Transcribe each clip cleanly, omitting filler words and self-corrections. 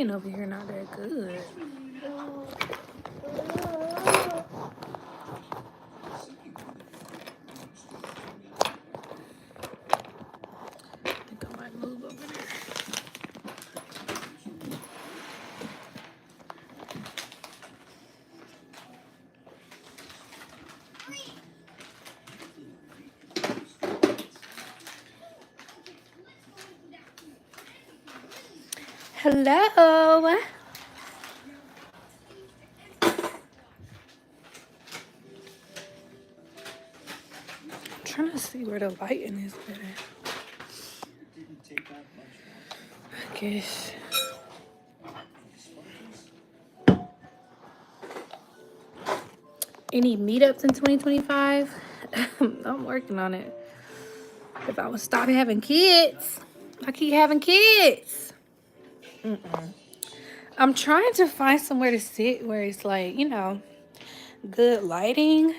lighting over here not that good. I think I might move over there. Hello. I'm trying to see where the lighting is better. I guess. Any meetups in 2025? I'm working on it. If I would stop having kids, I keep having kids. I'm trying to find somewhere to sit where it's like, you know, good lighting.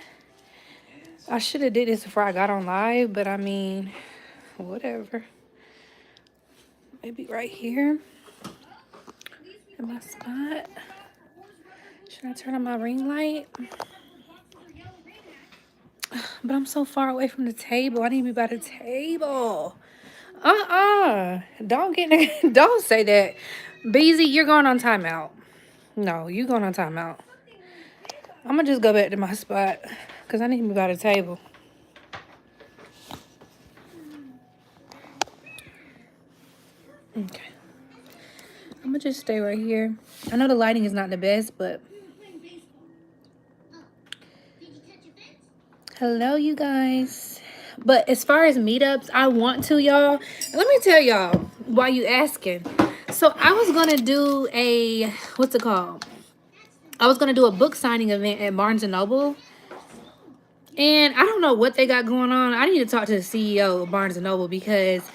I should have did this before I got on live, but I mean, whatever. Maybe right here in my spot. Should I turn on my ring light? But I'm so far away from the table. I need to be by the table. Don't say that. Beezy, you're going on timeout. No, you going on timeout. I'm going to just go back to my spot because I need to be by the table. Okay. I'm going to just stay right here. I know the lighting is not the best, but... Hello, you guys. But as far as meetups, I want to, y'all. Let me tell y'all why you asking. So I was going to do a... What's it called? I was going to do a book signing event at Barnes & Noble. And I don't know what they got going on. I need to talk to the CEO of Barnes & Noble because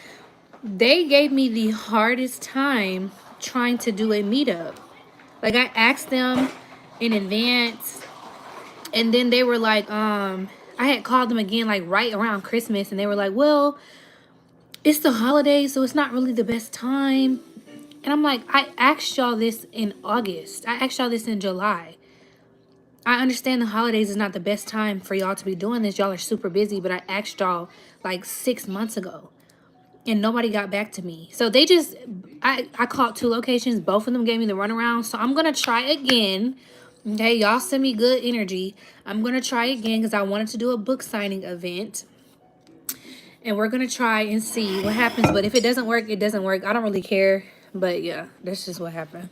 they gave me the hardest time trying to do a meetup. Like, I asked them in advance, and then they were like, I had called them again, like, right around Christmas, and they were like, well, it's the holidays, so it's not really the best time. And I'm like, I asked y'all this in August. I asked y'all this in July. I understand the holidays is not the best time for y'all to be doing this. Y'all are super busy, but I asked y'all like 6 months ago and nobody got back to me. So they just, I called 2 locations. Both of them gave me the runaround. So I'm going to try again. Okay, y'all send me good energy. I'm going to try again because I wanted to do a book signing event. And we're going to try and see what happens. But if it doesn't work, it doesn't work. I don't really care. But yeah, that's just what happened.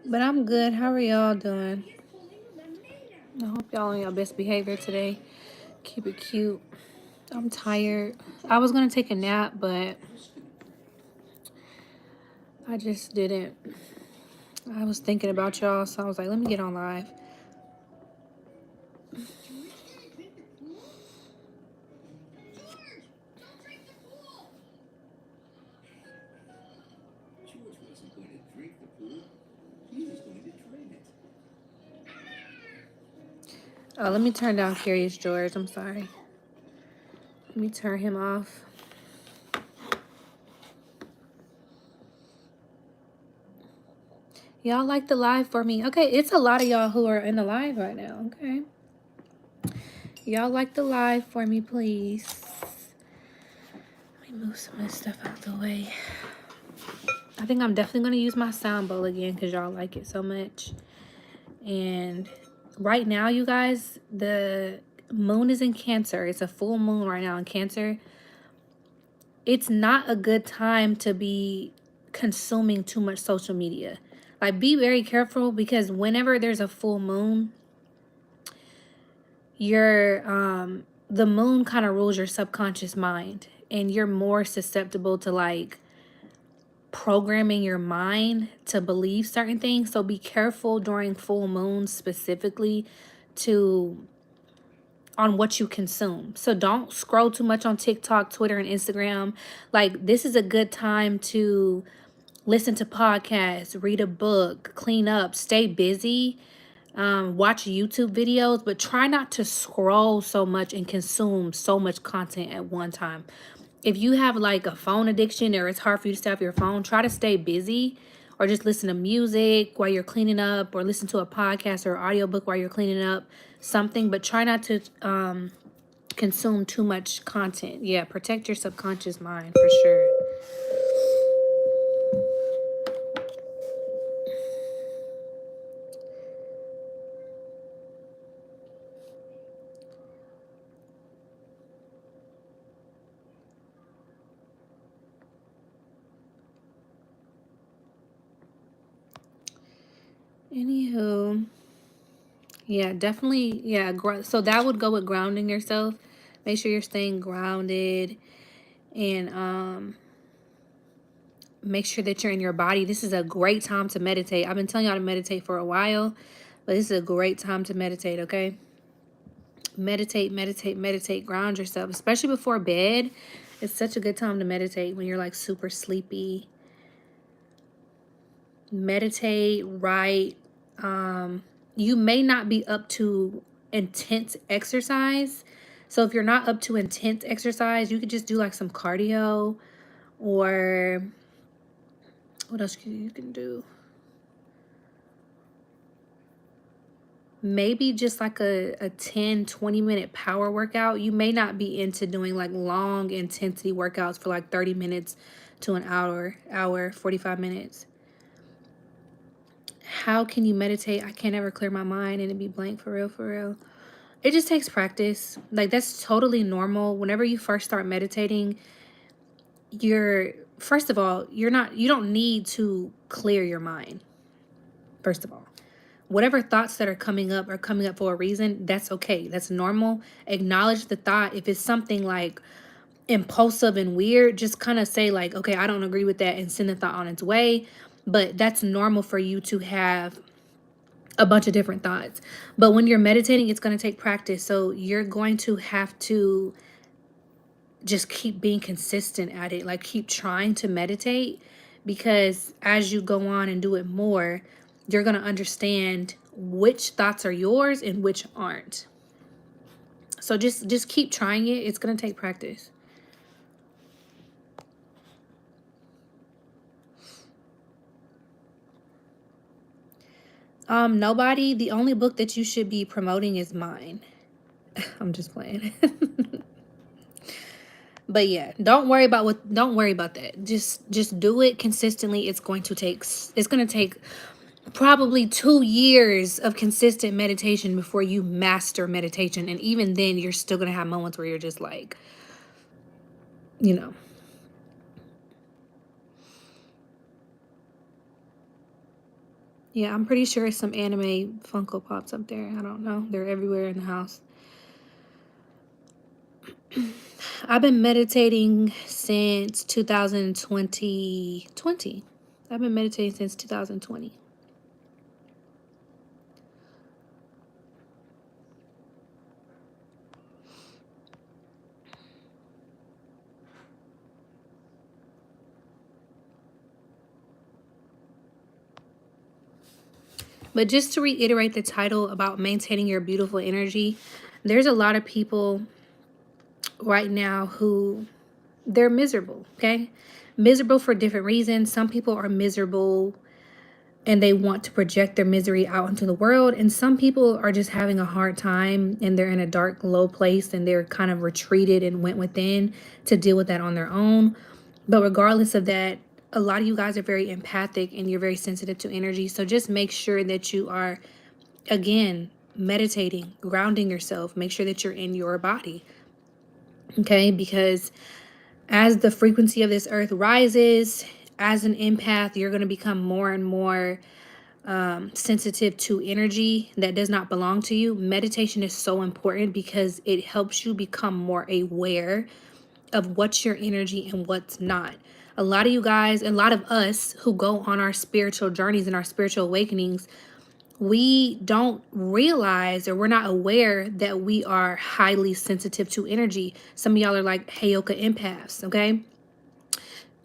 But I'm good. How are y'all doing? I hope y'all on your best behavior today. Keep it cute. I'm tired. I was going to take a nap, but I just didn't. I was thinking about y'all, so I was like, let me get on live. Oh, let me turn down Curious George. I'm sorry. Let me turn him off. Y'all like the live for me? Okay, it's a lot of y'all who are in the live right now. Okay. Y'all like the live for me, please. Let me move some of this stuff out the way. I think I'm definitely going to use my sound bowl again because y'all like it so much. And right now, you guys, the moon is in Cancer. It's a full moon right now in Cancer. It's not a good time to be consuming too much social media. Like, be very careful because whenever there's a full moon, the moon kind of rules your subconscious mind, and you're more susceptible to like programming your mind to believe certain things. So be careful during full moons specifically on what you consume. So don't scroll too much on TikTok, Twitter, and Instagram. Like, this is a good time to listen to podcasts, read a book, clean up, stay busy. Watch YouTube videos, but try not to scroll so much and consume so much content at one time. If you have like a phone addiction or it's hard for you to stay off your phone, try to stay busy or just listen to music while you're cleaning up or listen to a podcast or audiobook while you're cleaning up, something, but try not to consume too much content. Yeah, protect your subconscious mind for sure. Anywho, yeah, definitely. Yeah, so that would go with grounding yourself. Make sure you're staying grounded and make sure that you're in your body. This is a great time to meditate. I've been telling y'all to meditate for a while, but this is a great time to meditate, okay? Meditate, meditate, meditate. Ground yourself, especially before bed. It's such a good time to meditate when you're like super sleepy. Meditate, write. You may not be up to intense exercise. So if you're not up to intense exercise, you could just do like some cardio, or what else you can do? Maybe just like a 10-20 minute power workout. You may not be into doing like long intensity workouts for like 30 minutes to an hour, 45 minutes. How can you meditate? I can't ever clear my mind and it be blank, for real, for real. It just takes practice. Like, that's totally normal. Whenever you first start meditating, first of all, you don't need to clear your mind. First of all, whatever thoughts that are coming up for a reason. That's okay. That's normal. Acknowledge the thought. If it's something like impulsive and weird, just kind of say like, okay, I don't agree with that, and send the thought on its way. But that's normal for you to have a bunch of different thoughts. But when you're meditating, it's going to take practice. So you're going to have to just keep being consistent at it. Like, keep trying to meditate, because as you go on and do it more, you're going to understand which thoughts are yours and which aren't. So just keep trying it. It's going to take practice. Nobody. The only book that you should be promoting is mine. I'm just playing. But yeah, don't worry about that. Just do it consistently. It's going to take probably 2 years of consistent meditation before you master meditation. And even then, you're still going to have moments where you're just like, you know. Yeah, I'm pretty sure some anime Funko Pops up there. I don't know. They're everywhere in the house. I've been meditating since 2020. I've been meditating since 2020. But just to reiterate the title about maintaining your beautiful energy, there's a lot of people right now who they're miserable, okay? Miserable for different reasons. Some people are miserable and they want to project their misery out into the world. And some people are just having a hard time and they're in a dark, low place and they're kind of retreated and went within to deal with that on their own. But regardless of that, a lot of you guys are very empathic and you're very sensitive to energy. So just make sure that you are, again, meditating, grounding yourself. Make sure that you're in your body. Okay? Because as the frequency of this earth rises, as an empath, you're going to become more and more sensitive to energy that does not belong to you. Meditation is so important because it helps you become more aware of what's your energy and what's not. A lot of you guys, a lot of us who go on our spiritual journeys and our spiritual awakenings, we don't realize, or we're not aware that we are highly sensitive to energy. Some of y'all are like Heyoka empaths, okay?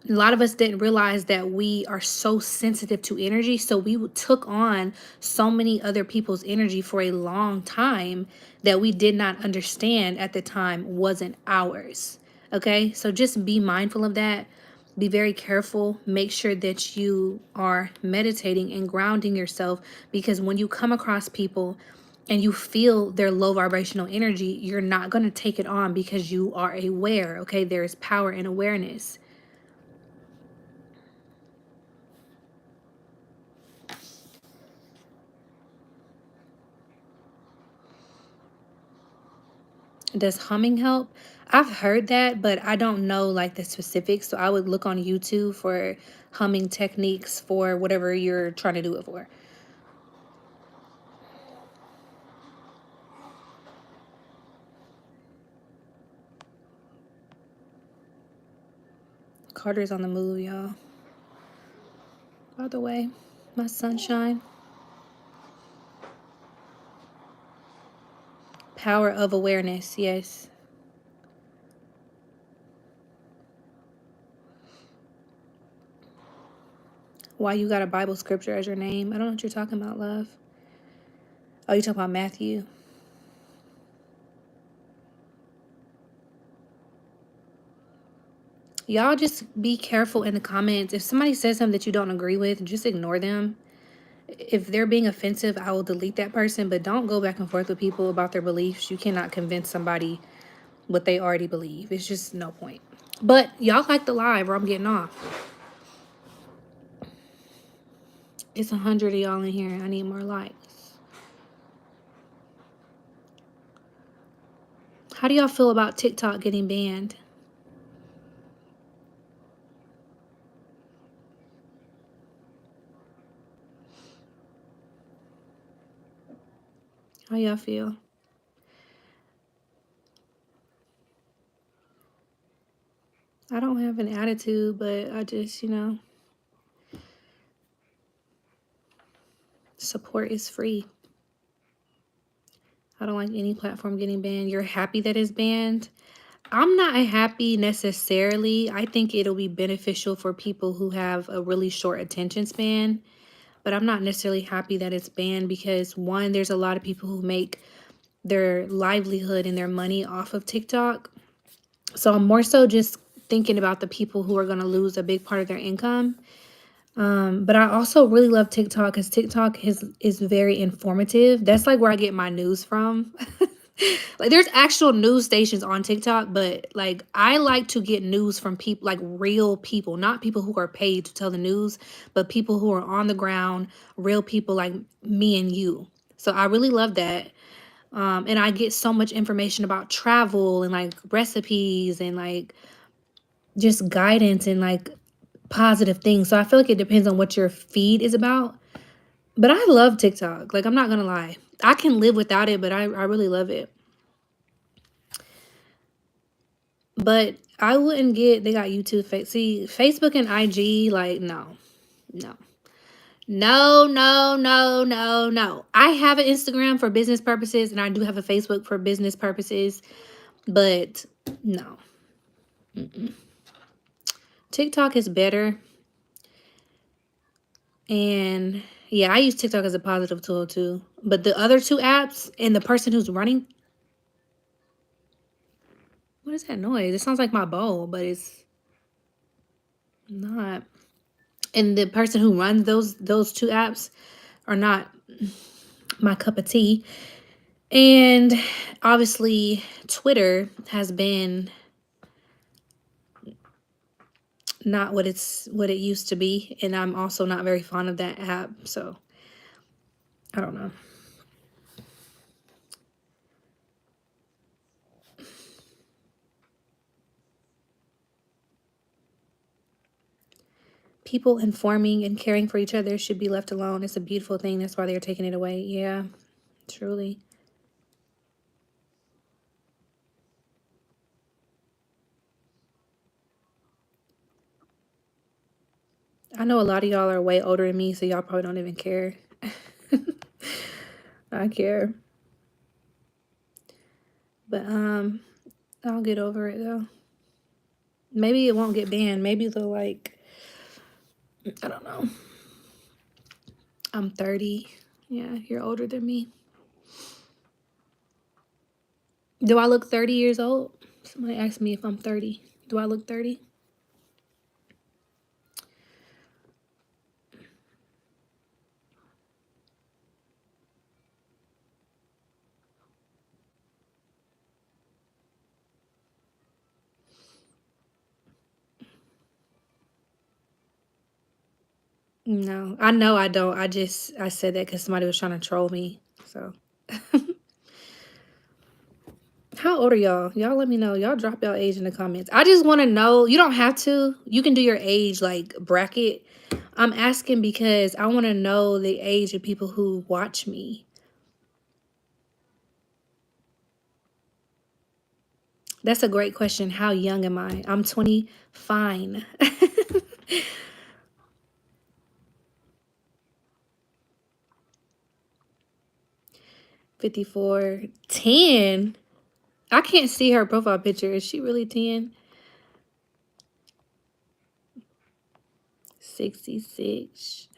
A lot of us didn't realize that we are so sensitive to energy. So we took on so many other people's energy for a long time that we did not understand at the time wasn't ours. Okay. So just be mindful of that. Be very careful. Make sure that you are meditating and grounding yourself, because when you come across people and you feel their low vibrational energy, you're not going to take it on because you are aware. Okay. There is power in awareness. Does humming help? I've heard that, but I don't know like the specifics. So I would look on YouTube for humming techniques for whatever you're trying to do it for. Carter's on the move, y'all. By the way, my sunshine. Power of awareness, yes. Why you got a Bible scripture as your name? I don't know what you're talking about, love. Oh, you talking about Matthew? Y'all just be careful in the comments. If somebody says something that you don't agree with, just ignore them. If they're being offensive, I will delete that person, but don't go back and forth with people about their beliefs. You cannot convince somebody what they already believe. It's just no point. But y'all like the live or I'm getting off. It's 100 of y'all in here. I need more likes. How do y'all feel about TikTok getting banned? How y'all feel? I don't have an attitude, but I just, support is free. I don't like any platform getting banned. You're happy that it's banned? I'm not happy necessarily. I think it'll be beneficial for people who have a really short attention span, but I'm not necessarily happy that it's banned because, one, there's a lot of people who make their livelihood and their money off of TikTok. So I'm more so just thinking about the people who are going to lose a big part of their income. But I also really love TikTok because TikTok is very informative. That's like where I get my news from. Like there's actual news stations on TikTok, but like I like to get news from people, like real people, not people who are paid to tell the news, but people who are on the ground, real people like me and you. So I really love that. And I get so much information about travel and like recipes and like just guidance and like positive things. So I feel like it depends on what your feed is about. But I love TikTok. Like I'm not gonna lie. I can live without it, but I really love it. But I wouldn't get, they got YouTube, see, Facebook and IG, like, no, no, no, no, no, no, no. I have an Instagram for business purposes and I do have a Facebook for business purposes, but no. TikTok is better. And yeah, I use TikTok as a positive tool too. But the other two apps and the person who's running, what is that noise? It sounds like my bowl, but it's not. And the person who runs those two apps are not my cup of tea. And obviously Twitter has been not what it used to be, and I'm also not very fond of that app, so I don't know. People informing and caring for each other should be left alone. It's a beautiful thing. That's why they're taking it away. Yeah, truly. I know a lot of y'all are way older than me, so y'all probably don't even care. I care. But I'll get over it though. Maybe it won't get banned. Maybe they'll like, I don't know. I'm 30. Yeah, you're older than me. Do I look 30 years old? Somebody asked me if I'm 30. Do I look 30? No, I know I don't. I said that because somebody was trying to troll me. So, how old are y'all? Y'all let me know. Y'all drop y'all age in the comments. I just want to know. You don't have to. You can do your age like bracket. I'm asking because I want to know the age of people who watch me. That's a great question. How young am I? I'm 20. Fine. 54. 10. I can't see her profile picture. Is she really 10? 66.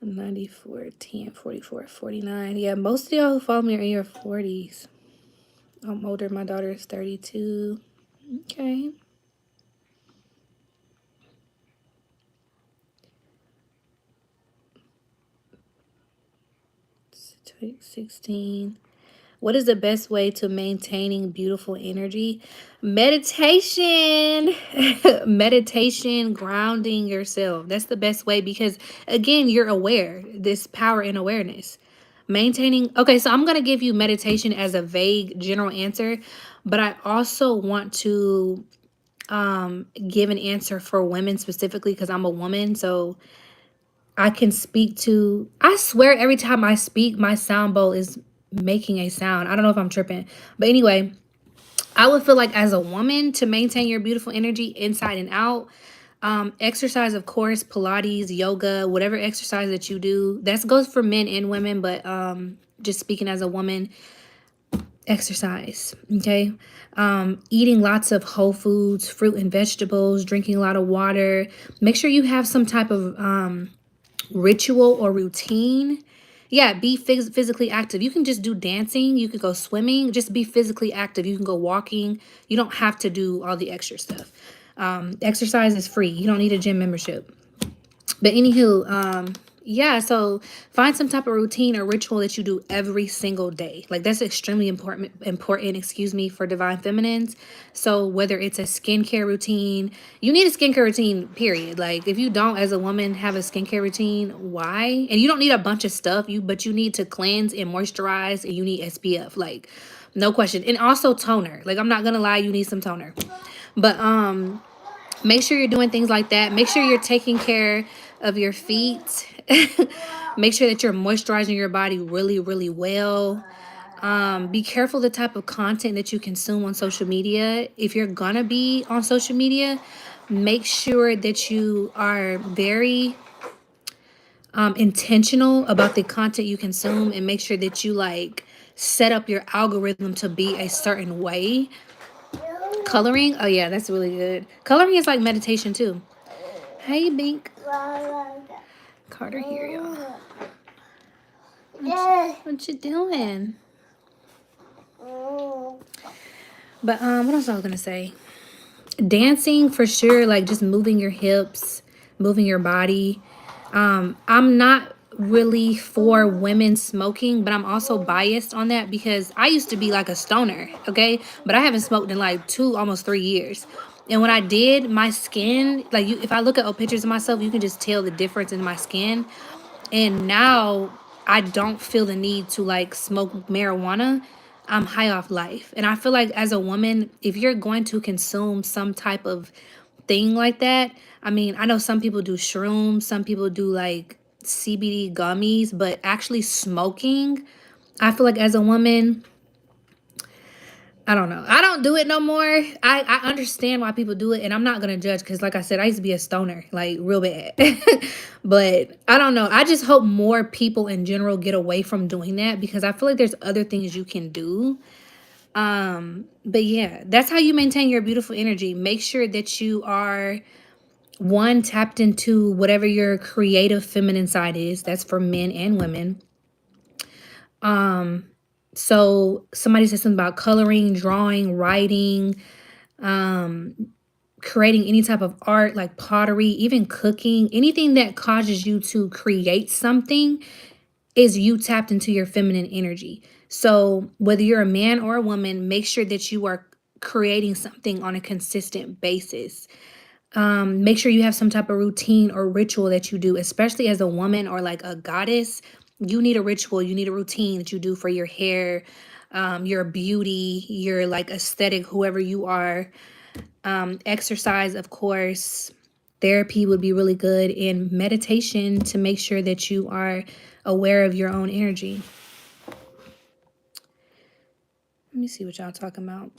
94, 10, 44, 49. Yeah, most of y'all who follow me are in your 40s. I'm older. My daughter is 32. Okay. 16. What is the best way to maintaining beautiful energy? Meditation. Meditation, grounding yourself. That's the best way because, again, you're aware. This power in awareness. Maintaining. Okay, so I'm going to give you meditation as a vague general answer, but I also want to give an answer for women specifically because I'm a woman. So I can speak to, I swear every time I speak, my sound bowl is making a sound. I don't know if I'm tripping. But anyway, I would feel like as a woman to maintain your beautiful energy inside and out, exercise, of course, Pilates, yoga, whatever exercise that you do, that goes for men and women, but just speaking as a woman, exercise, okay? Eating lots of whole foods, fruit and vegetables, drinking a lot of water. Make sure you have some type of ritual or routine. Yeah, be physically active. You can just do dancing. You could go swimming. Just be physically active. You can go walking. You don't have to do all the extra stuff. Exercise is free. You don't need a gym membership. But anywho, yeah, so find some type of routine or ritual that you do every single day. Like that's extremely important, excuse me, for divine feminines. So whether it's a skincare routine, you need a skincare routine, period. Like if you don't as a woman have a skincare routine, why? And you don't need a bunch of stuff, but you need to cleanse and moisturize and you need SPF. Like no question. And also toner. Like I'm not gonna lie, you need some toner. But make sure you're doing things like that. Make sure you're taking care of your feet. Make sure that you're moisturizing your body really, really well. Be careful the type of content that you consume on social media. If you're gonna be on social media, make sure that you are very intentional about the content you consume and make sure that you like set up your algorithm to be a certain way. Coloring, oh yeah, that's really good. Coloring is like meditation too. Hey, Bink. Carter here, y'all. What you doing? But what else I was gonna say? Dancing for sure, like just moving your hips, moving your body. I'm not really for women smoking, but I'm also biased on that because I used to be like a stoner, okay? But I haven't smoked in like almost 3 years. And when I did, my skin, like if I look at old pictures of myself, you can just tell the difference in my skin. And now I don't feel the need to like smoke marijuana. I'm high off life. And I feel like as a woman, if you're going to consume some type of thing like that, I mean, I know some people do shrooms, some people do like CBD gummies, but actually smoking, I feel like as a woman, I don't know. I don't do it no more. I understand why people do it, and I'm not gonna judge because, like I said, I used to be a stoner, like real bad. But I don't know. I just hope more people in general get away from doing that because I feel like there's other things you can do. But yeah, that's how you maintain your beautiful energy. Make sure that you are one tapped into whatever your creative feminine side is. That's for men and women. So somebody said something about coloring, drawing, writing, um, creating any type of art like pottery, even cooking, anything that causes you to create something is you tapped into your feminine energy. So whether you're a man or a woman, make sure that you are creating something on a consistent basis. Make sure you have some type of routine or ritual that you do, especially as a woman or like a goddess. You need a ritual, you need a routine that you do for your hair, your beauty, your like aesthetic, whoever you are. Exercise, of course. Therapy would be really good, and meditation to make sure that you are aware of your own energy. Let me see what y'all talking about.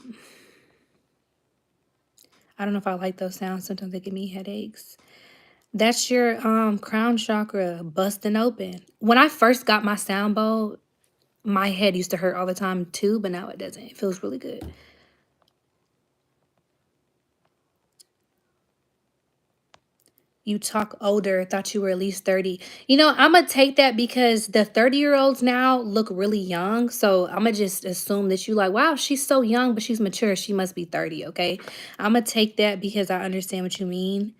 I don't know if I like those sounds. Sometimes they give me headaches. That's your crown chakra busting open. When I first got my sound bowl, my head used to hurt all the time too, but now it doesn't. It feels really good. You talk older, thought you were at least 30. You know, I'm going to take that because the 30-year-olds now look really young. So I'm going to just assume that you like, wow, she's so young, but she's mature. She must be 30, okay? I'm going to take that because I understand what you mean.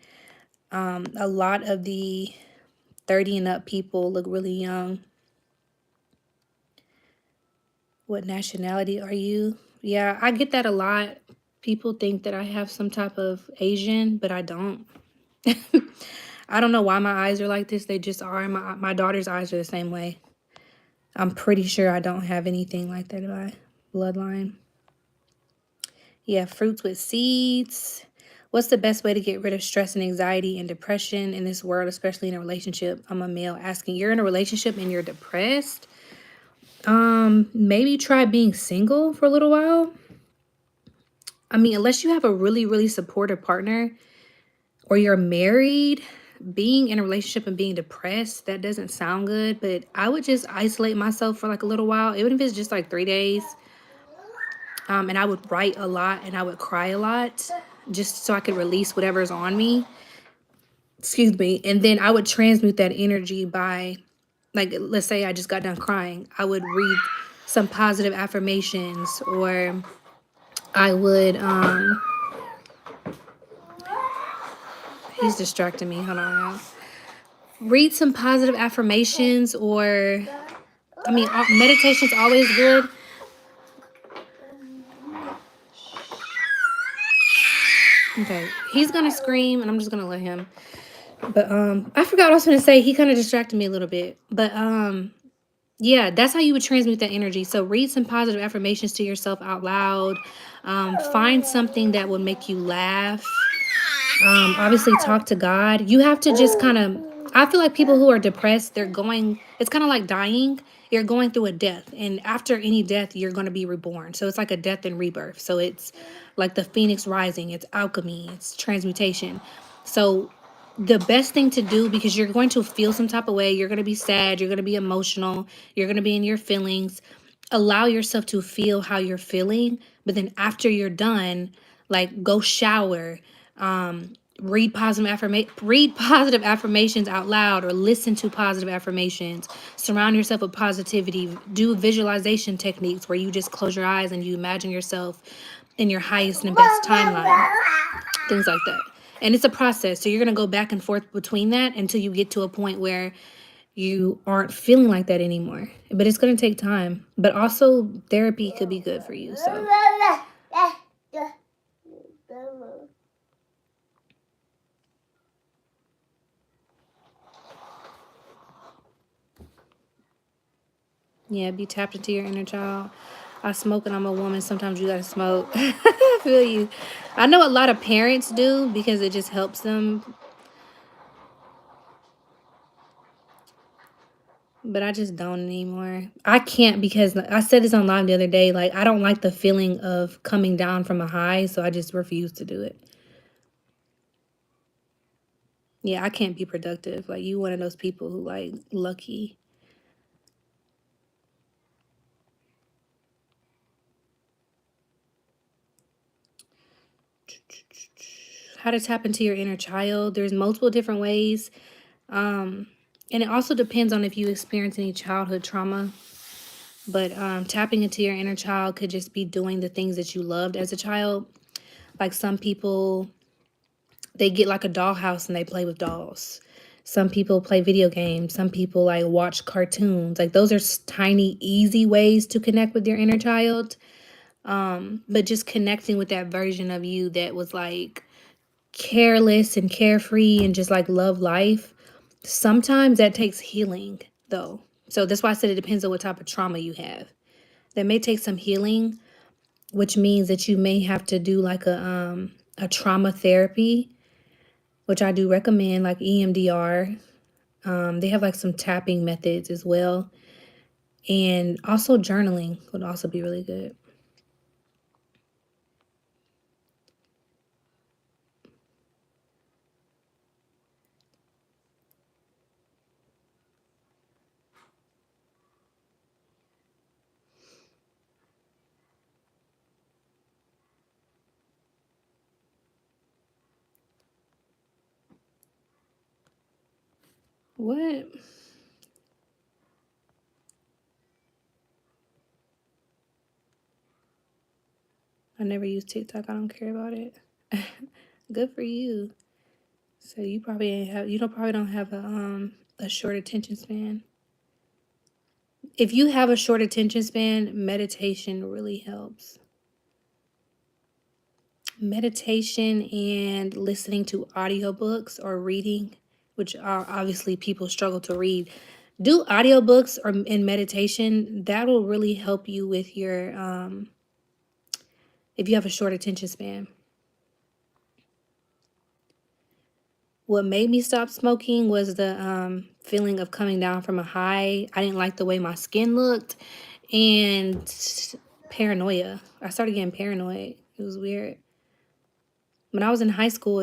A lot of the 30 and up people look really young. What nationality are you? Yeah, I get that a lot. People think that I have some type of Asian, but I don't. I don't know why my eyes are like this. They just are. My daughter's eyes are the same way. I'm pretty sure I don't have anything like that in my bloodline. Yeah, fruits with seeds. What's the best way to get rid of stress and anxiety and depression in this world, especially in a relationship? I'm a male asking. You're in a relationship and you're depressed. Maybe try being single for a little while. I mean, unless you have a really, really supportive partner or you're married, being in a relationship and being depressed, that doesn't sound good. But I would just isolate myself for like a little while, even if it's just like 3 days. And I would write a lot and I would cry a lot just so I could release whatever's on me. Excuse me. And then I would transmute that energy by, like, let's say I just got done crying. I would read some positive affirmations, or I would, he's distracting me. Hold on. Read some positive affirmations, or, I mean, meditation's always good. Okay. He's going to scream and I'm just going to let him. But I forgot what I was going to say. He kind of distracted me a little bit. But yeah, that's how you would transmute that energy. So read some positive affirmations to yourself out loud. Find something that would make you laugh. Obviously talk to God. You have to just kind of, I feel like people who are depressed, it's kind of like dying. You're going through a death. And after any death, you're going to be reborn. So it's like a death and rebirth. So it's like the phoenix rising. It's alchemy. It's transmutation. So the best thing to do, because you're going to feel some type of way, you're going to be sad, you're going to be emotional, you're going to be in your feelings. Allow yourself to feel how you're feeling, but then after you're done, like, go shower, read positive affirmations out loud, or listen to positive affirmations. Surround yourself with positivity. Do visualization techniques where you just close your eyes and you imagine yourself in your highest and best timeline, things like that. And it's a process. So you're going to go back and forth between that until you get to a point where you aren't feeling like that anymore. But it's going to take time. But also therapy could be good for you. So yeah, be tapped into your inner child. I smoke and I'm a woman. Sometimes you got to smoke. I feel you. I know a lot of parents do because it just helps them. But I just don't anymore. I can't, because I said this on live the other day. Like, I don't like the feeling of coming down from a high, so I just refuse to do it. Yeah, I can't be productive. Like, you one of those people who, like, lucky. how to tap into your inner child. There's multiple different ways. And it also depends on if you experience any childhood trauma. But tapping into your inner child could just be doing the things that you loved as a child. Like some people, they get like a dollhouse and they play with dolls. Some people play video games. Some people like watch cartoons. Like those are tiny, easy ways to connect with your inner child. But just connecting with that version of you that was like careless and carefree and just like love life. Sometimes that takes healing though. So that's why I said it depends on what type of trauma you have. That may take some healing, which means that you may have to do like a trauma therapy, which I do recommend, like EMDR. They have like some tapping methods as well. And also journaling would also be really good. What? I never use TikTok. I don't care about it. Good for you. So you probably don't have a short attention span. If you have a short attention span, meditation really helps. Meditation and listening to audiobooks or reading, which are obviously people struggle to read. Do audiobooks or in meditation. That will really help you with your if you have a short attention span. What made me stop smoking was the feeling of coming down from a high. I didn't like the way my skin looked, and paranoia. I started getting paranoid. It was weird. When I was in high school,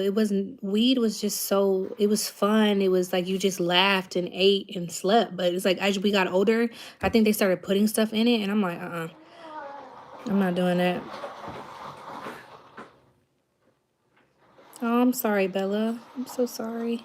weed was just so, it was fun. It was like you just laughed and ate and slept. But it's like as we got older, I think they started putting stuff in it, and I'm like, I'm not doing that. Oh, I'm sorry, Bella. I'm so sorry.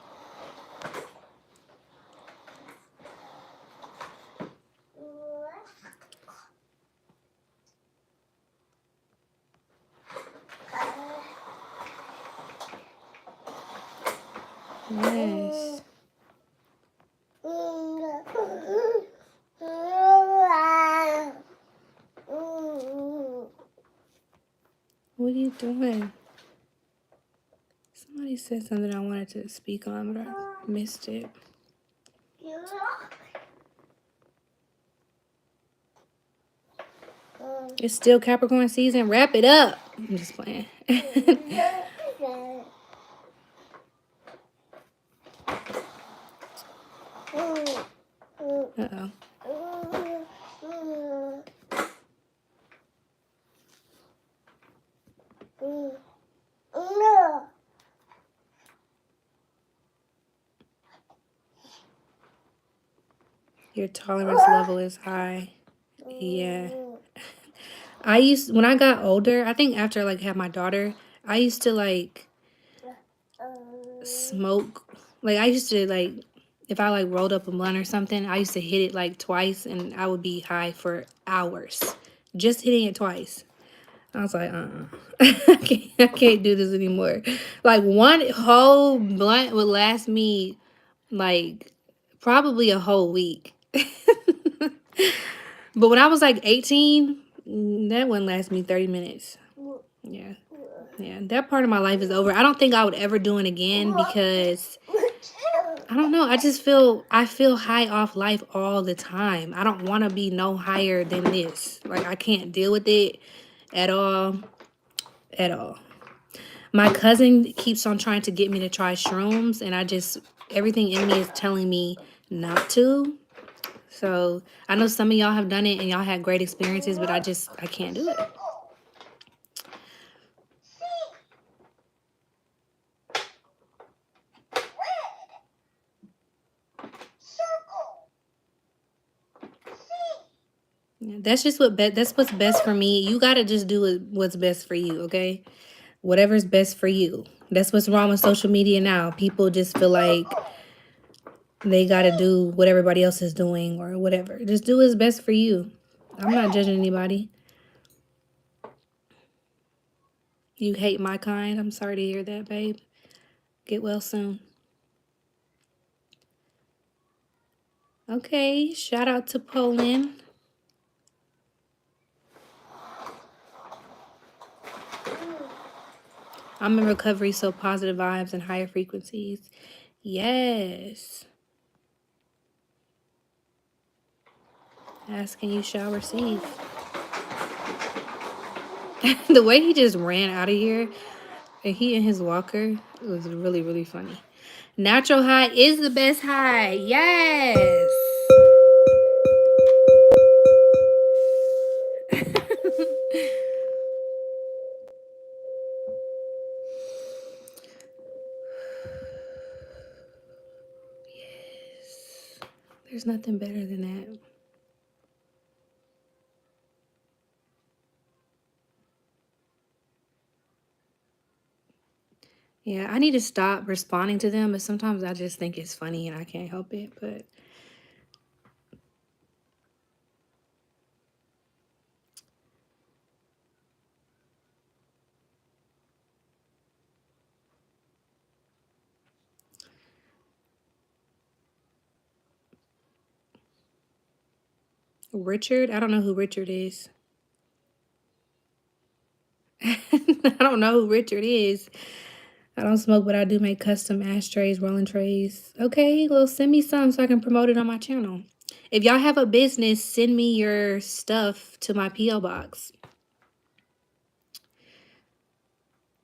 Yes. What are you doing? Somebody said something I wanted to speak on, but I missed it. It's still Capricorn season. Wrap it up. I'm just playing. Uh-oh. Your tolerance level is high. Yeah. When I got older, I think after like had my daughter, I used to like smoke. Like I used to like, if I like rolled up a blunt or something, I used to hit it like twice and I would be high for hours. Just hitting it twice. I was like, I can't do this anymore. Like one whole blunt would last me like probably a whole week. But when I was like 18, that wouldn't last me 30 minutes. Yeah. Yeah, that part of my life is over. I don't think I would ever do it again because I don't know. I feel high off life all the time. I don't want to be no higher than this. Like I can't deal with it at all. At all. My cousin keeps on trying to get me to try shrooms, and everything in me is telling me not to. So I know some of y'all have done it and y'all had great experiences, but I can't do it. Yeah, that's what's best for me. You gotta just do what's best for you, okay? Whatever's best for you. That's what's wrong with social media now. People just feel like they got to do what everybody else is doing or whatever. Just do what's best for you. I'm not judging anybody. You hate my kind. I'm sorry to hear that, babe. Get well soon. Okay, shout out to Poland. I'm in recovery, so positive vibes and higher frequencies. Yes. Ask and you shall receive. The way he just ran out of here, and he and his walker, it was really, really funny. Natural high is the best high. Yes. Yes. There's nothing better than that. Yeah, I need to stop responding to them, but sometimes I just think it's funny and I can't help it. But Richard, I don't know who Richard is. I don't know who Richard is. I don't smoke, but I do make custom ashtrays, rolling trays. Okay, well, send me some so I can promote it on my channel. If y'all have a business, send me your stuff to my P.O. box.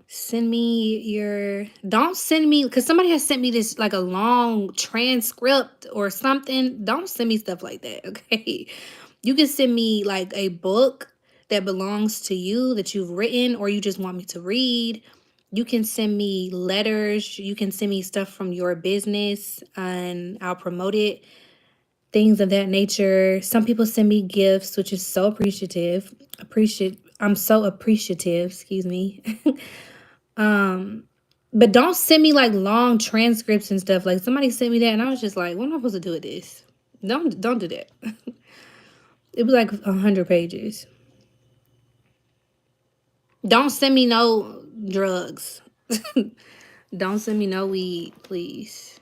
Send me your, don't send me, because somebody has sent me this like a long transcript or something. Don't send me stuff like that, okay? You can send me like a book that belongs to you that you've written or you just want me to read. You can send me letters. You can send me stuff from your business and I'll promote it. Things of that nature. Some people send me gifts, which is so appreciative. I'm so appreciative, excuse me. But don't send me like long transcripts and stuff. Like somebody sent me that and I was just like, what am I supposed to do with this? Don't do that. It was like 100 pages. Don't send me no drugs. Don't send me no weed, please.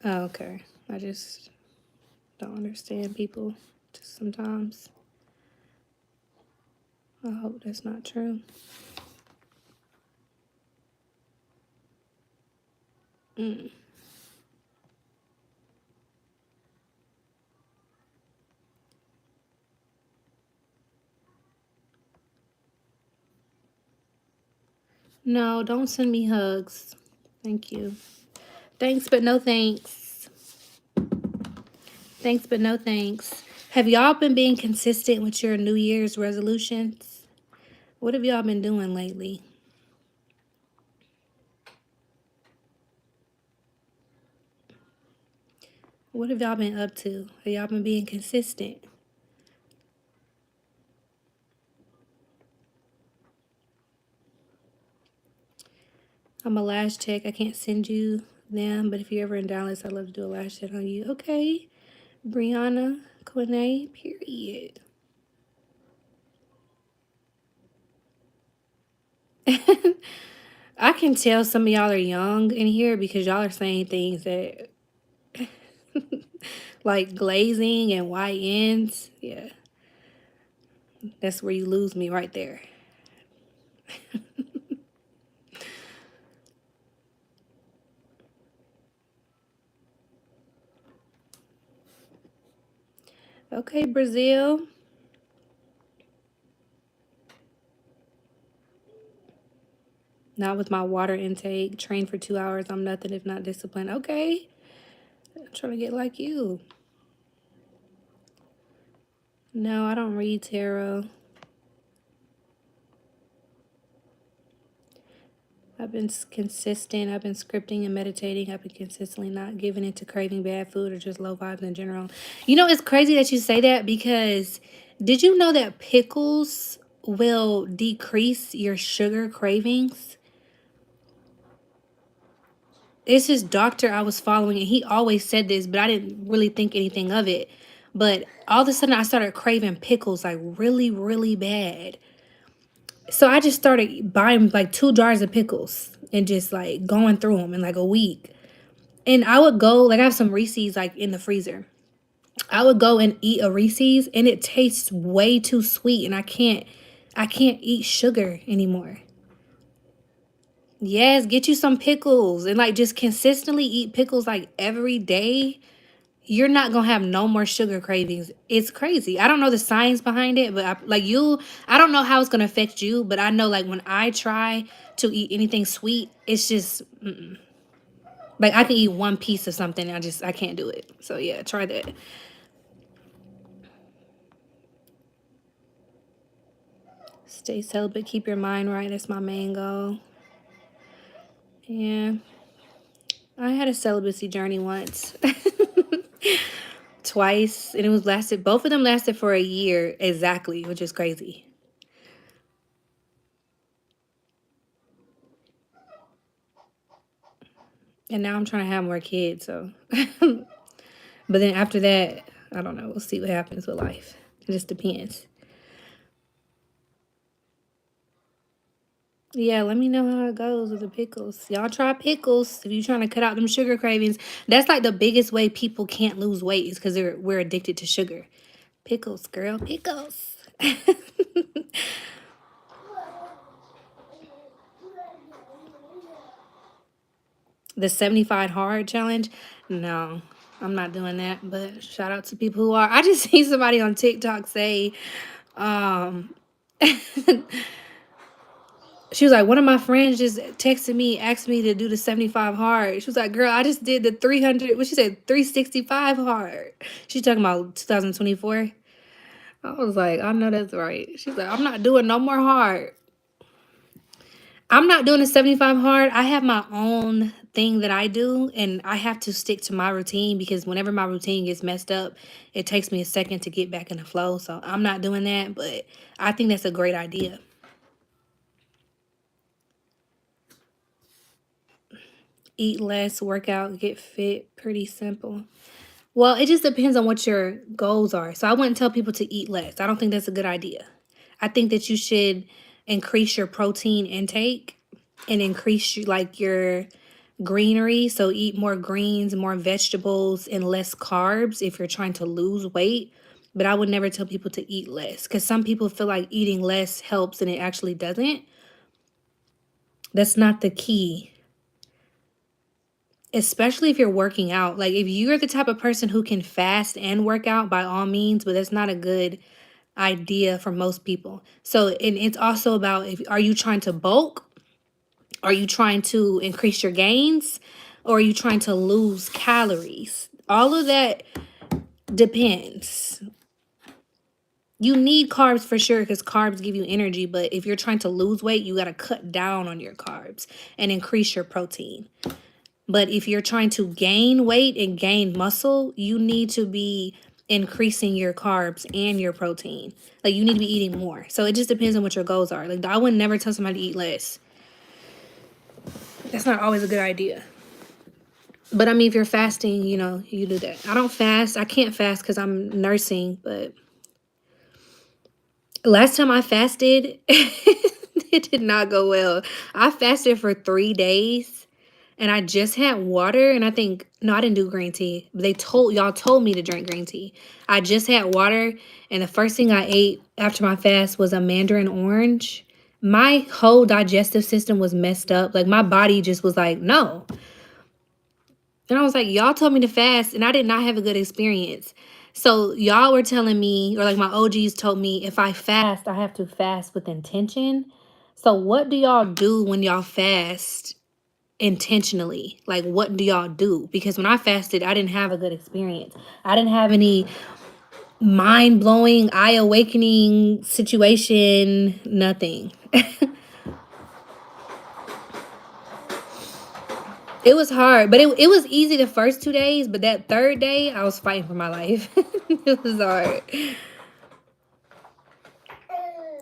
Oh, okay. I just don't understand people just sometimes. I hope that's not true. No, don't send me hugs. Thank you. Thanks, but no thanks. Thanks, but no thanks. Have y'all been being consistent with your New Year's resolutions? What have y'all been doing lately? What have y'all been up to? Have y'all been being consistent? I'm a lash check. I can't send you them, but if you're ever in Dallas, I'd love to do a lash check on you. Okay. Brianna, Quine, period. I can tell some of y'all are young in here because y'all are saying things that like glazing and white ends. Yeah. That's where you lose me right there. Okay, Brazil. Not with my water intake. Train for 2 hours. I'm nothing if not disciplined. Okay. I'm trying to get like you. No, I don't read tarot. I've been consistent. I've been scripting and meditating. I've been consistently not giving into craving bad food or just low vibes in general. You know, it's crazy that you say that because did you know that pickles will decrease your sugar cravings? It's this doctor I was following, and he always said this, but I didn't really think anything of it. But all of a sudden, I started craving pickles like really, really bad. So I just started buying like 2 jars of pickles and just like going through them in like a week. And I would go, like I have some Reese's like in the freezer. I would go and eat a Reese's and it tastes way too sweet and I can't eat sugar anymore. Yes, get you some pickles and like just consistently eat pickles like every day. You're not gonna have no more sugar cravings. It's crazy. I don't know the science behind it, but I don't know how it's gonna affect you, but I know like when I try to eat anything sweet, it's just like I can eat one piece of something. I can't do it. So yeah, try that. Stay celibate, keep your mind right. That's my main goal. Yeah, I had a celibacy journey once, twice, and it was lasted. Both of them lasted for a year exactly, which is crazy. And now I'm trying to have more kids. So, but then after that, I don't know. We'll see what happens with life. It just depends. Yeah, let me know how it goes with the pickles. Y'all try pickles if you're trying to cut out them sugar cravings. That's like the biggest way people can't lose weight is because we're addicted to sugar. Pickles, girl, pickles. The 75 hard challenge? No, I'm not doing that. But shout out to people who are. I just seen somebody on TikTok say, um, she was like, one of my friends just texted me, asked me to do the 75 hard. She was like, girl, I just did the 300, what she said, 365 hard. She's talking about 2024. I was like, I know that's right. She's like, I'm not doing no more hard. I'm not doing a 75 hard. I have my own thing that I do, and I have to stick to my routine because whenever my routine gets messed up, it takes me a second to get back in the flow. So I'm not doing that, but I think that's a great idea. Eat less, work out, get fit. Pretty simple. Well, it just depends on what your goals are. So I wouldn't tell people to eat less. I don't think that's a good idea. I think that you should increase your protein intake and increase like your greenery. So eat more greens, more vegetables, and less carbs if you're trying to lose weight. But I would never tell people to eat less because some people feel like eating less helps and it actually doesn't. That's not the key, especially if you're working out. Like if you're the type of person who can fast and work out, by all means, but that's not a good idea for most people. So, and it's also about, if are you trying to bulk? Are you trying to increase your gains? Or are you trying to lose calories? All of that depends. You need carbs for sure because carbs give you energy, but if you're trying to lose weight, you got to cut down on your carbs and increase your protein. But if you're trying to gain weight and gain muscle, you need to be increasing your carbs and your protein. Like you need to be eating more. So it just depends on what your goals are. Like I would never tell somebody to eat less. That's not always a good idea. But I mean, if you're fasting, you do that. I don't fast. I can't fast because I'm nursing. But last time I fasted, it did not go well. I fasted for 3 days. And I just had water, and I think no, I didn't do green tea. Y'all told me to drink green tea. I just had water, and the first thing I ate after my fast was a mandarin orange. My whole digestive system was messed up. Like my body just was like, no. And I was like, y'all told me to fast, and I did not have a good experience. So y'all were telling me, or like my OGs told me, if I fast, I have to fast with intention. So what do y'all do when y'all fast intentionally? Like what do y'all do? Because when I fasted, I didn't have a good experience. I didn't have any mind-blowing, eye-awakening situation, nothing. It was hard, but it was easy the first 2 days, but that third day, I was fighting for my life. It was hard.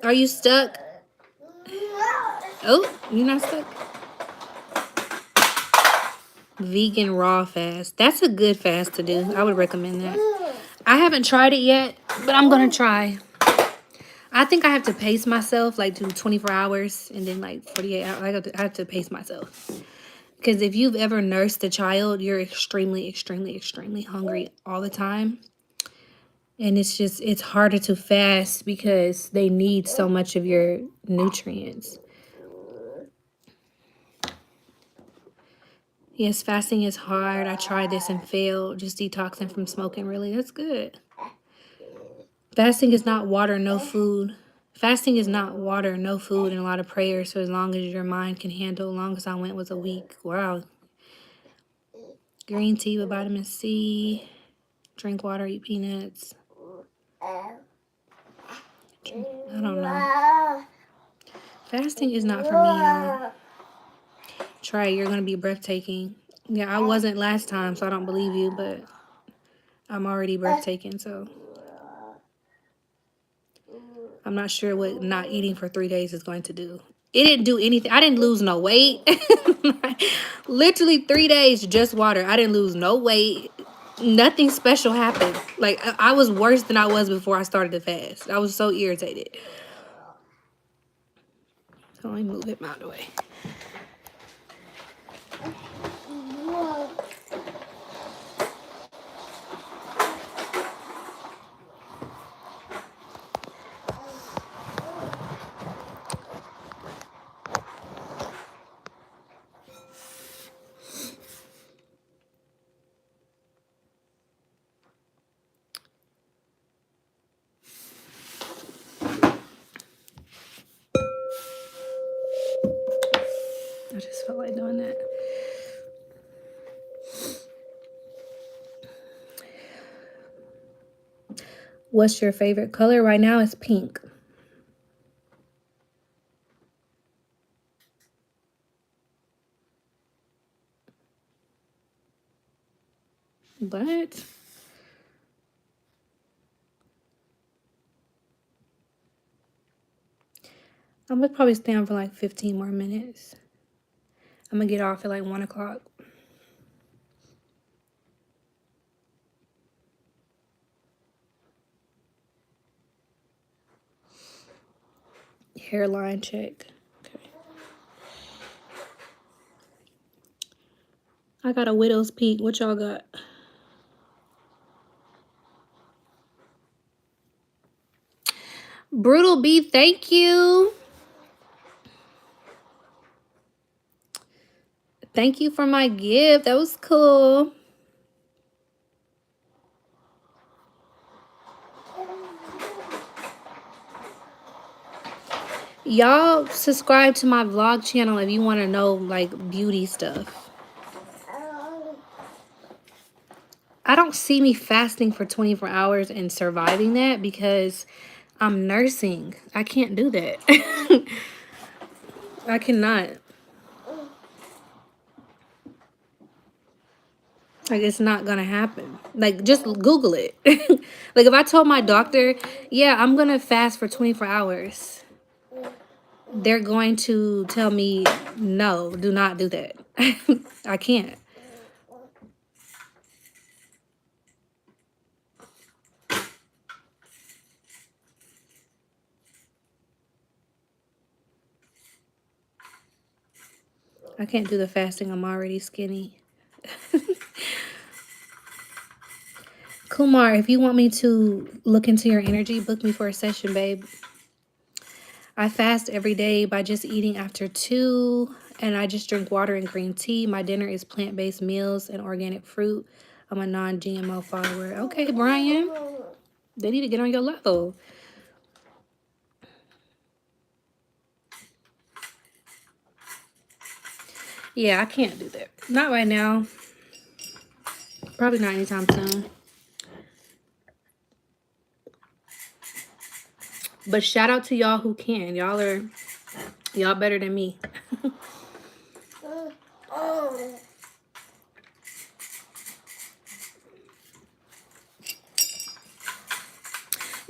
Are you stuck? Oh, you're not stuck? Vegan raw fast. That's a good fast to do. I would recommend that. I haven't tried it yet, but I'm going to try. I think I have to pace myself, like do 24 hours and then like 48 hours. I have to pace myself. Because if you've ever nursed a child, you're extremely, extremely, extremely hungry all the time. And it's harder to fast because they need so much of your nutrients. Yes, fasting is hard. I tried this and failed. Just detoxing from smoking, really. That's good. Fasting is not water, no food. Fasting is not water, no food, and a lot of prayers. So as long as your mind can handle, longest I went was a week. Wow. Green tea with vitamin C. Drink water, eat peanuts. I don't know. Fasting is not for me, y'all. Try it. You're going to be breathtaking. Yeah, I wasn't last time, so I don't believe you, but I'm already breathtaking, so I'm not sure what not eating for 3 days is going to do. It didn't do anything. I didn't lose no weight. Literally 3 days, just water. I didn't lose no weight. Nothing special happened. Like, I was worse than I was before I started the fast. I was so irritated. So let me move him out of the way. I just felt like doing that. What's your favorite color? Right now it's pink. But I'm gonna probably stay on for like 15 more minutes. I'm gonna get off at like 1 o'clock. Hairline check. Okay. I got a widow's peak. What y'all got? Brutal B, thank you. Thank you for my gift. That was cool. Y'all subscribe to my vlog channel if you want to know like beauty stuff. I don't see me fasting for 24 hours and surviving that because I'm nursing. I can't do that. I cannot. Like, it's not gonna happen. Like, just Google it. Like, if I told my doctor, yeah, I'm gonna fast for 24 hours, they're going to tell me, no, do not do that. I can't. I can't do the fasting. I'm already skinny. Kumar, if you want me to look into your energy, book me for a session, babe. I fast every day by just eating after 2, and I just drink water and green tea. My dinner is plant-based meals and organic fruit. I'm a non-GMO follower. Okay, Brian. They need to get on your level. Yeah, I can't do that. Not right now. Probably not anytime soon. But shout out to y'all who can. Y'all better than me.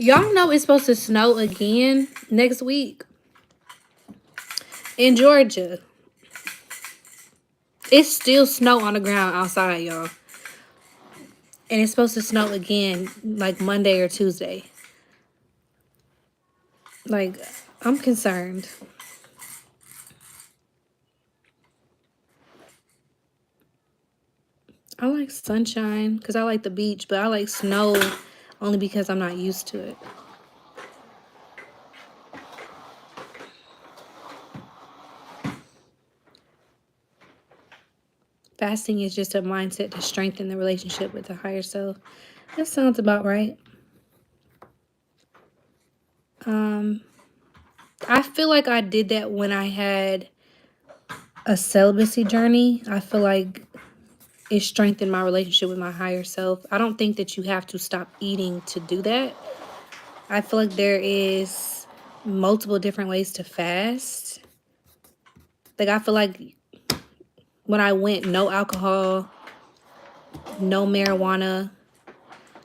Y'all know it's supposed to snow again next week in Georgia. It's still snow on the ground outside, y'all. And it's supposed to snow again like Monday or Tuesday. Like, I'm concerned. I like sunshine because I like the beach, but I like snow only because I'm not used to it. Fasting is just a mindset to strengthen the relationship with the higher self. That sounds about right. I feel like I did that when I had a celibacy journey. I feel like it strengthened my relationship with my higher self. I don't think that you have to stop eating to do that. I feel like there is multiple different ways to fast. Like, I feel like when I went no alcohol, no marijuana,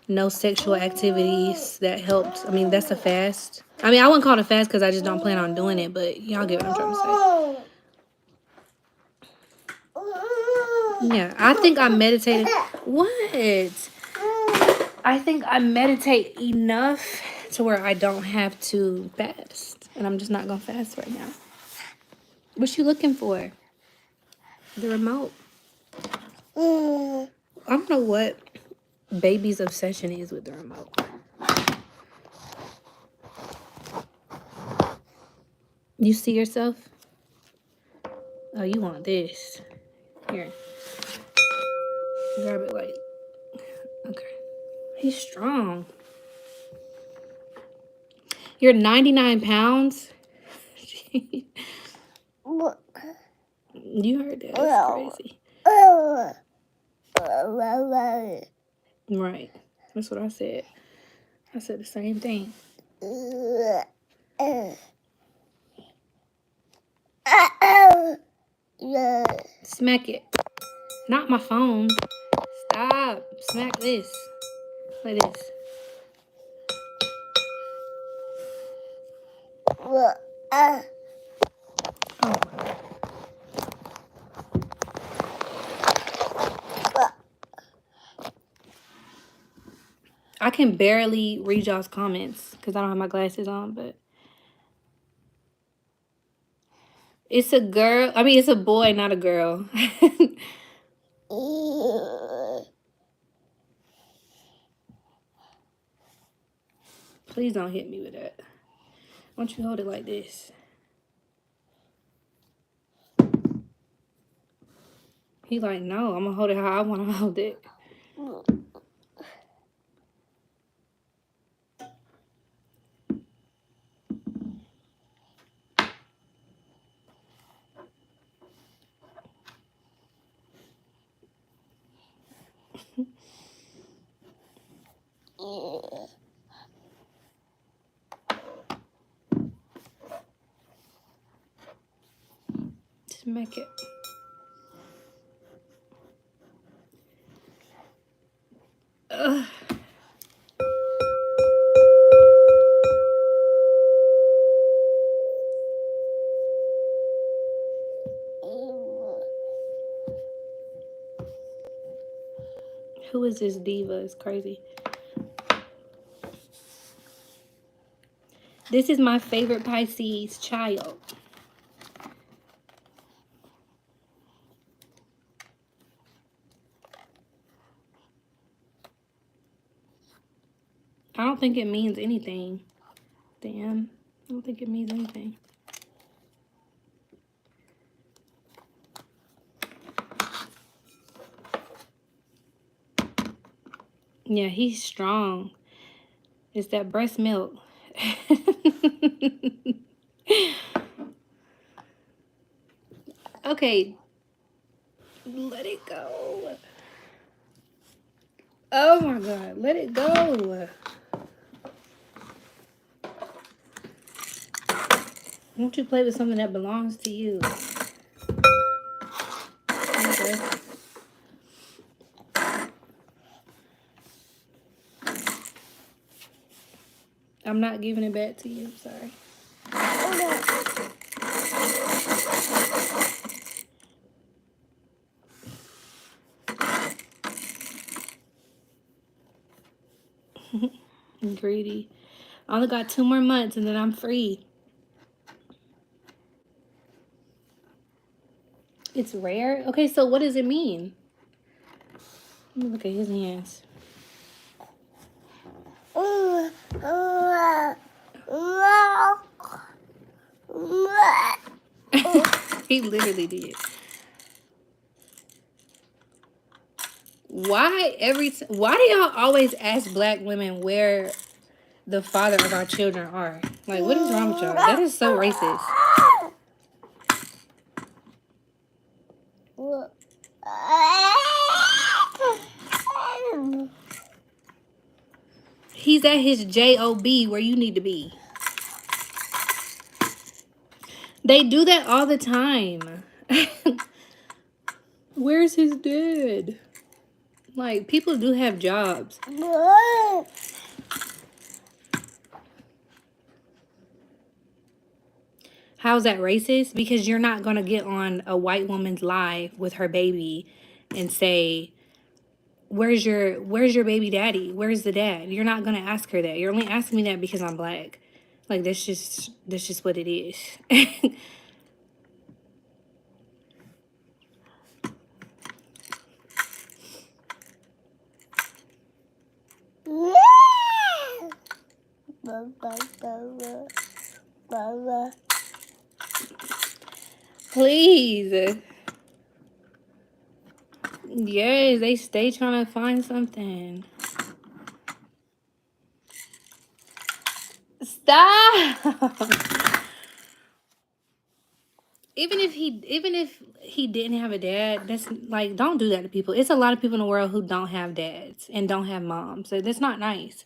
no sexual activities, that helped. I mean, that's a fast. I mean, I wouldn't call it a fast because I just don't plan on doing it, but y'all get what I'm trying to say. Yeah, I think I meditated. What? I think I meditate enough to where I don't have to fast. And I'm just not going to fast right now. What you looking for? The remote. I don't know what baby's obsession is with the remote. You see yourself? Oh, you want this. Here. Grab it like. Okay. He's strong. You're 99 pounds? You heard that. That's crazy. Right. That's what I said. I said the same thing. Smack it. Not my phone. Stop. Smack this. Like this. Oh. I can barely read y'all's comments because I don't have my glasses on, but it's a girl. I mean, it's a boy, not a girl. Please don't hit me with that. Why don't you hold it like this? He like, no, I'm going to hold it how I want to hold it. Smack it. Ugh. Who is this diva? It's crazy. This is my favorite Pisces child. I don't think it means anything. Damn. I don't think it means anything. Yeah, he's strong. It's that breast milk. Okay. Let it go. Oh my God. Let it go. Won't you play with something that belongs to you? Okay. I'm not giving it back to you. Sorry. I'm greedy. I only got 2 more months and then I'm free. It's rare? Okay, so what does it mean? Let me look at his hands. He literally did. Why do y'all always ask black women where the father of our children are? Like, what is wrong with y'all? That is so racist. He's at his job where you need to be. They do that all the time. Where's his dad? Like, people do have jobs. How's that racist? Because you're not going to get on a white woman's live with her baby and say, where's your baby daddy? Where's the dad? You're not going to ask her that. You're only asking me that because I'm black. Like, that's just what it is. Please. Yes, they stay trying to find something. Stop. Even if he didn't have a dad, that's like, don't do that to people. It's a lot of people in the world who don't have dads and don't have moms. So that's not nice.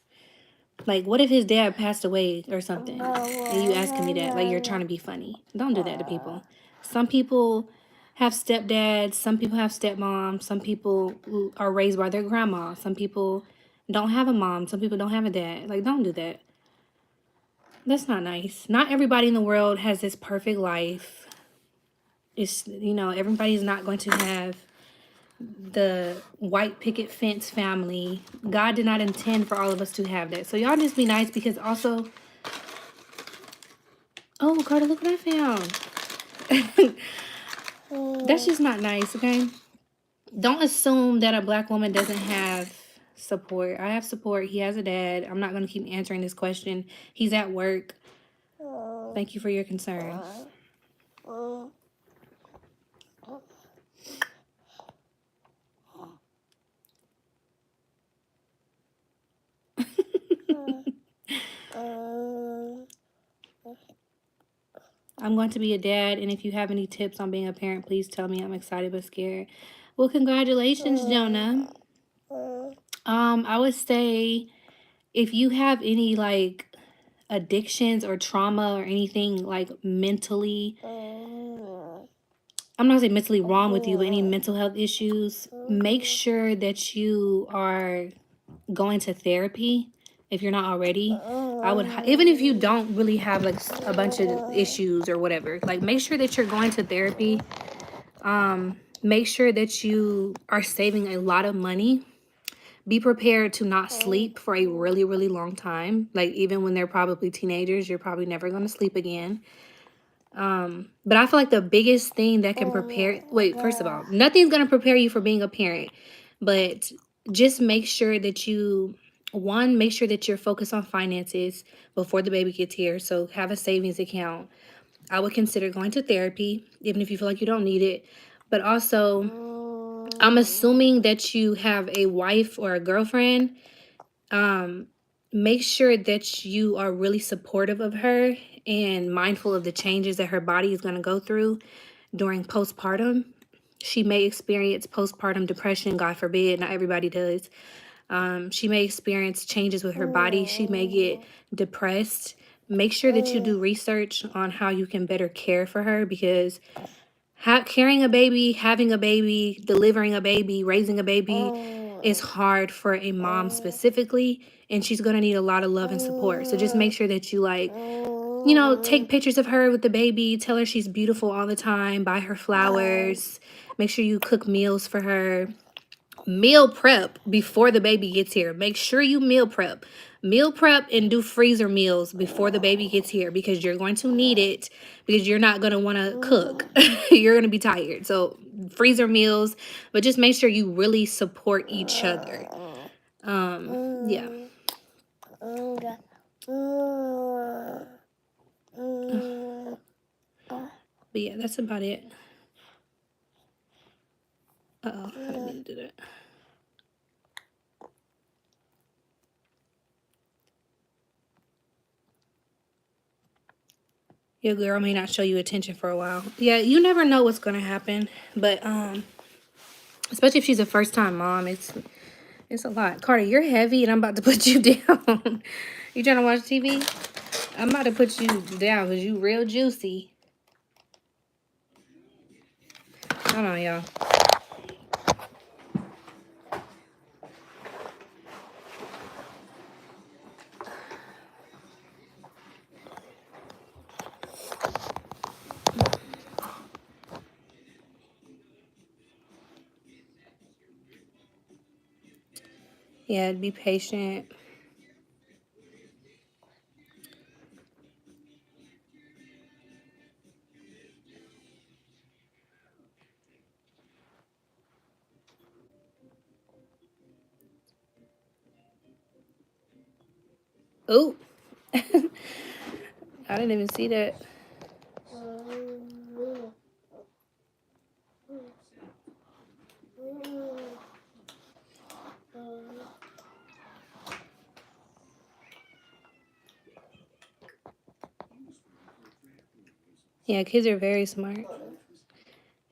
Like, what if his dad passed away or something and you asking me that? Like, you're trying to be funny. Don't do that to people. Some people have stepdads. Some people have stepmoms. Some people are raised by their grandma. Some people don't have a mom. Some people don't have a dad. Like, don't do that. That's not nice. Not everybody in the world has this perfect life. It's, everybody's not going to have the white picket fence family. God did not intend for all of us to have that. So y'all just be nice, because also, oh, Carter, look what I found. That's just not nice, okay? Don't assume that a black woman doesn't have support. I have support. He has a dad. I'm not going to keep answering this question. He's at work. Thank you for your concern. I'm going to be a dad, and if you have any tips on being a parent, please tell me. I'm excited but scared. Well, congratulations, Jonah. I would say if you have any like addictions or trauma or anything like mentally, I'm not saying mentally wrong with you, but any mental health issues, make sure that you are going to therapy if you're not already. I would, even if you don't really have like a bunch of issues or whatever, like make sure that you're going to therapy. Make sure that you are saving a lot of money. Be prepared to not sleep for a really, really long time. Like, even when they're probably teenagers, you're probably never going to sleep again. But I feel like the biggest thing that can first of all, nothing's going to prepare you for being a parent, but just make sure that make sure that you're focused on finances before the baby gets here. So have a savings account. I would consider going to therapy, even if you feel like you don't need it. But also, I'm assuming that you have a wife or a girlfriend. Make sure that you are really supportive of her and mindful of the changes that her body is going to go through during postpartum. She may experience postpartum depression, God forbid. Not everybody does. She may experience changes with her body. She may get depressed. Make sure that you do research on how you can better care for her, because carrying a baby, having a baby, delivering a baby, raising a baby, is hard for a mom specifically, and she's going to need a lot of love and support. So just make sure that you, like, you know, take pictures of her with the baby, tell her she's beautiful all the time, buy her flowers, make sure you cook meals for her. Meal prep before the baby gets here. Make sure you meal prep. Meal prep and do freezer meals before the baby gets here, because you're going to need it, because you're not going to want to cook. You're going to be tired. So freezer meals, but just make sure you really support each other. Yeah. But yeah, that's about it. Uh-oh, I didn't mean to do that. Your girl may not show you attention for a while. Yeah, you never know what's gonna happen. But especially if she's a first-time mom, it's a lot. Carter, you're heavy, and I'm about to put you down. You trying to watch TV? I'm about to put you down because you real juicy. Hold on, y'all. Yeah, be patient. Oh, I didn't even see that. Yeah, kids are very smart.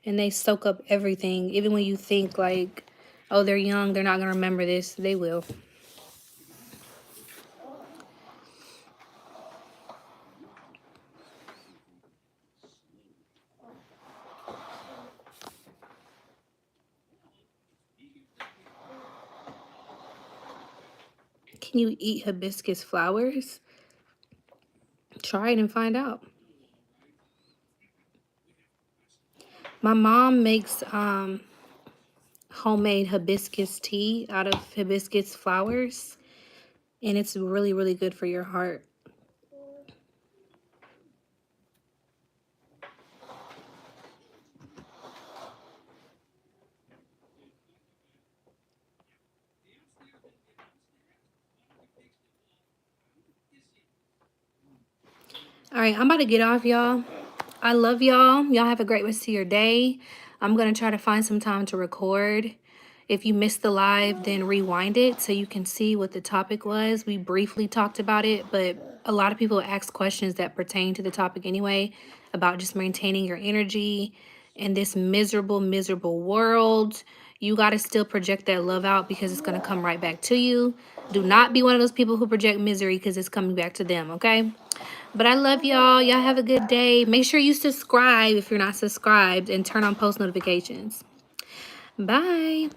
And they soak up everything. Even when you think, like, oh, they're young, they're not going to remember this. They will. Can you eat hibiscus flowers? Try it and find out. My mom makes homemade hibiscus tea out of hibiscus flowers, and it's really, really good for your heart. All right, I'm about to get off, y'all. I love y'all. Y'all have a great rest of your day. I'm going to try to find some time to record. If you missed the live, then rewind it so you can see what the topic was. We briefly talked about it, but a lot of people ask questions that pertain to the topic anyway, about just maintaining your energy in this miserable, miserable world. You got to still project that love out, because it's going to come right back to you. Do not be one of those people who project misery, because it's coming back to them, okay? But I love y'all. Y'all have a good day. Make sure you subscribe if you're not subscribed, and turn on post notifications. Bye.